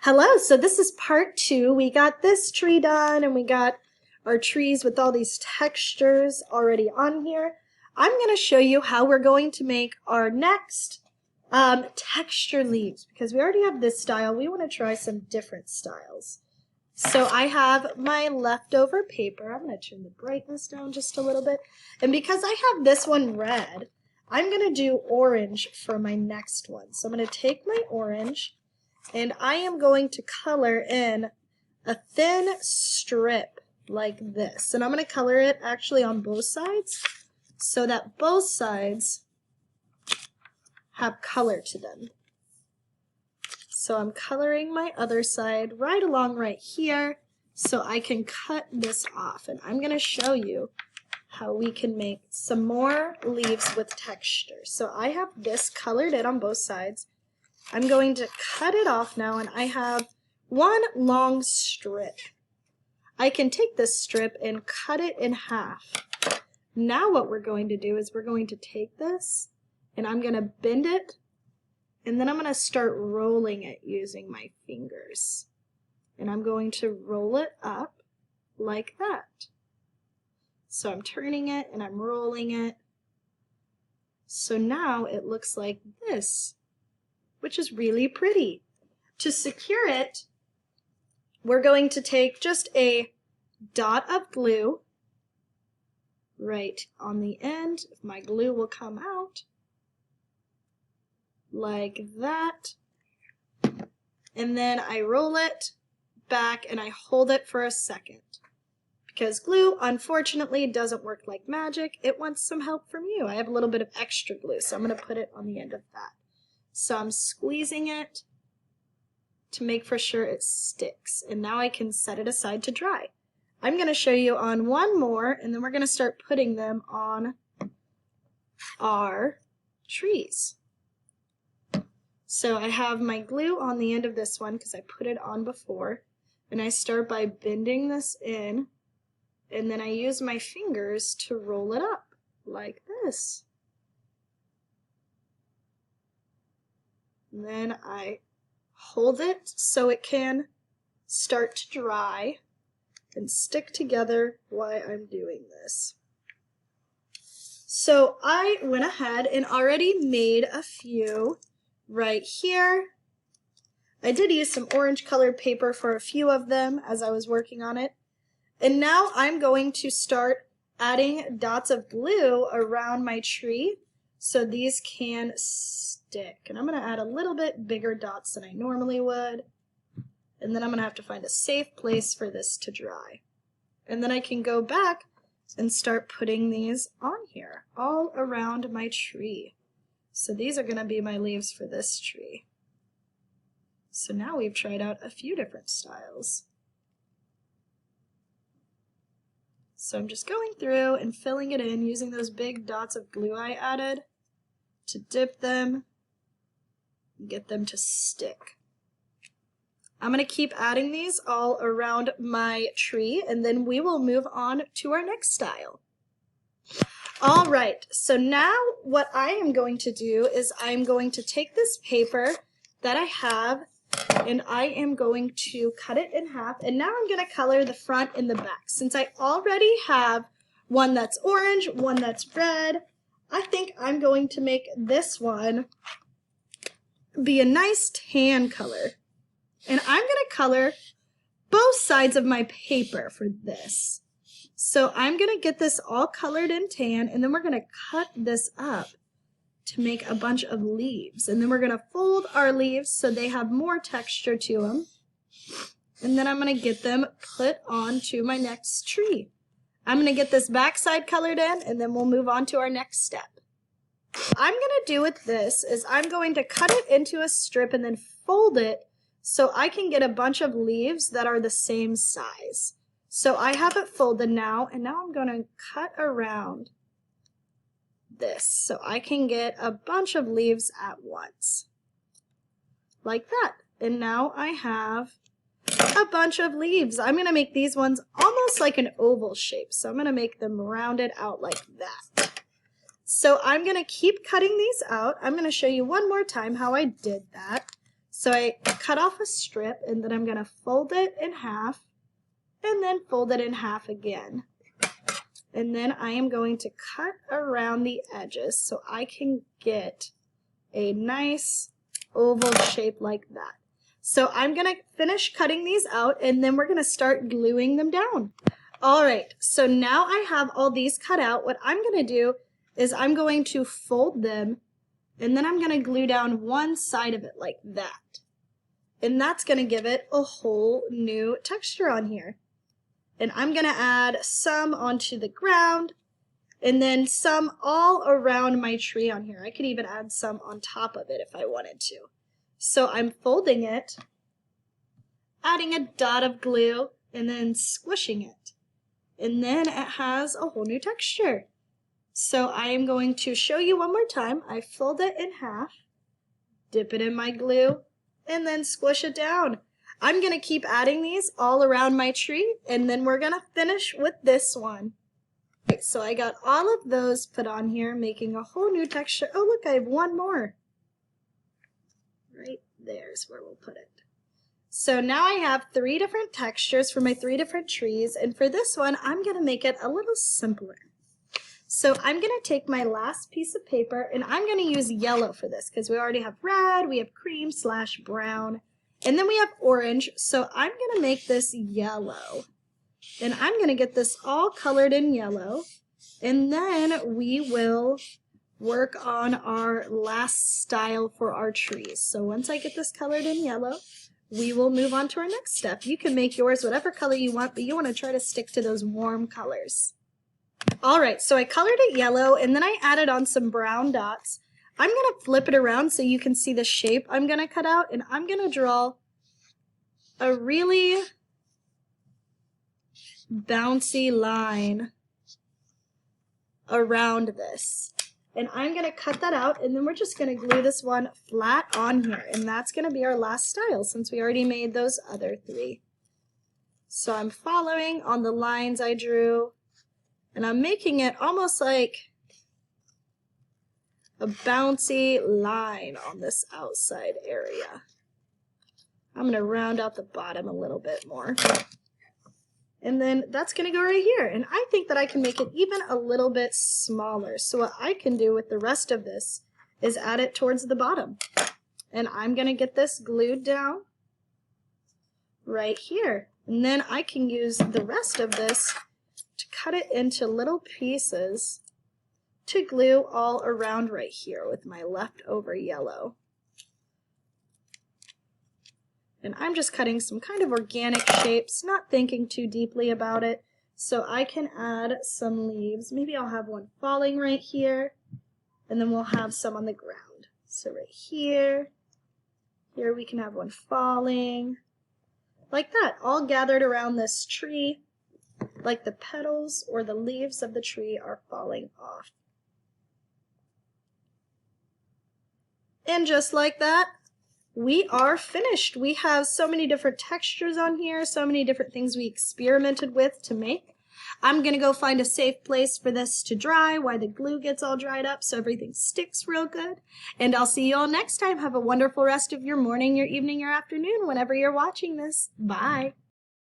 Hello, so this is part 2. We got this tree done and we got our trees with all these textures already on here. I'm going to show you how we're going to make our next texture leaves because we already have this style. We want to try some different styles. So I have my leftover paper. I'm going to turn the brightness down just a little bit. And because I have this one red, I'm going to do orange for my next one. So I'm going to take my orange and I am going to color in a thin strip like this. And I'm going to color it actually on both sides so that both sides have color to them. So I'm coloring my other side right along right here so I can cut this off. And I'm going to show you how we can make some more leaves with texture. So I have this colored in on both sides. I'm going to cut it off now, and I have one long strip. I can take this strip and cut it in half. Now what we're going to do is we're going to take this and I'm going to bend it, and then I'm going to start rolling it using my fingers. And I'm going to roll it up like that. So I'm turning it and I'm rolling it. So now it looks like this, which is really pretty. To secure it, we're going to take just a dot of glue right on the end. If my glue will come out like that. And then I roll it back and I hold it for a second. Because glue, unfortunately, doesn't work like magic. It wants some help from you. I have a little bit of extra glue, so I'm going to put it on the end of that. So I'm squeezing it to make for sure it sticks. And now I can set it aside to dry. I'm going to show you on one more, and then we're going to start putting them on our trees. So I have my glue on the end of this one because I put it on before. And I start by bending this in, and then I use my fingers to roll it up like this. And then I hold it so it can start to dry and stick together while I'm doing this. So I went ahead and already made a few right here. I did use some orange colored paper for a few of them as I was working on it. And now I'm going to start adding dots of glue around my tree so these can stick. And I'm going to add a little bit bigger dots than I normally would. And then I'm going to have to find a safe place for this to dry. And then I can go back and start putting these on here all around my tree. So these are going to be my leaves for this tree. So now we've tried out a few different styles. So I'm just going through and filling it in using those big dots of glue I added to dip them and get them to stick. I'm going to keep adding these all around my tree, and then we will move on to our next style. All right, so now what I am going to do is I'm going to take this paper that I have and I am going to cut it in half, and now I'm going to color the front and the back. Since I already have one that's orange, one that's red, I think I'm going to make this one be a nice tan color. And I'm going to color both sides of my paper for this. So I'm going to get this all colored in tan, and then we're going to cut this up to make a bunch of leaves. And then we're going to fold our leaves so they have more texture to them. And then I'm going to get them put onto my next tree. I'm going to get this backside colored in, and then we'll move on to our next step. What I'm going to do with this is I'm going to cut it into a strip and then fold it so I can get a bunch of leaves that are the same size. So I have it folded now, and now I'm going to cut around this so I can get a bunch of leaves at once. Like that. And now I have a bunch of leaves. I'm going to make these ones almost like an oval shape. So I'm going to make them rounded out like that. So I'm going to keep cutting these out. I'm going to show you one more time how I did that. So I cut off a strip and then I'm going to fold it in half and then fold it in half again. And then I am going to cut around the edges so I can get a nice oval shape like that. So I'm going to finish cutting these out and then we're going to start gluing them down. All right, so now I have all these cut out. What I'm going to do is I'm going to fold them and then I'm going to glue down one side of it like that. And that's going to give it a whole new texture on here. And I'm going to add some onto the ground and then some all around my tree on here. I could even add some on top of it if I wanted to. So I'm folding it, adding a dot of glue, and then squishing it. And then it has a whole new texture. So I am going to show you one more time. I fold it in half, dip it in my glue, and then squish it down. I'm going to keep adding these all around my tree, and then we're going to finish with this one. Okay, so I got all of those put on here, making a whole new texture. Oh, look, I have one more. Right there's where we'll put it. So now I have 3 different textures for my 3 different trees, and for this one, I'm going to make it a little simpler. So I'm going to take my last piece of paper, and I'm going to use yellow for this, because we already have red, we have cream/brown, and then we have orange, so I'm going to make this yellow. And I'm going to get this all colored in yellow, and then we will work on our last style for our trees. So once I get this colored in yellow, we will move on to our next step. You can make yours whatever color you want, but you want to try to stick to those warm colors. All right, so I colored it yellow, and then I added on some brown dots. I'm going to flip it around so you can see the shape I'm going to cut out, and I'm going to draw a really bouncy line around this. And I'm going to cut that out, and then we're just going to glue this one flat on here. And that's going to be our last style since we already made those other 3. So I'm following on the lines I drew, and I'm making it almost like a bouncy line on this outside area. I'm going to round out the bottom a little bit more. And then that's going to go right here. And I think that I can make it even a little bit smaller. So what I can do with the rest of this is add it towards the bottom. And I'm going to get this glued down right here. And then I can use the rest of this to cut it into little pieces to glue all around right here with my leftover yellow. And I'm just cutting some kind of organic shapes, not thinking too deeply about it. So I can add some leaves. Maybe I'll have one falling right here, and then we'll have some on the ground. So right here, here we can have one falling, like that, all gathered around this tree, like the petals or the leaves of the tree are falling off. And just like that, we are finished. We have so many different textures on here, so many different things we experimented with to make. I'm going to go find a safe place for this to dry while the glue gets all dried up so everything sticks real good. And I'll see you all next time. Have a wonderful rest of your morning, your evening, your afternoon, whenever you're watching this. Bye.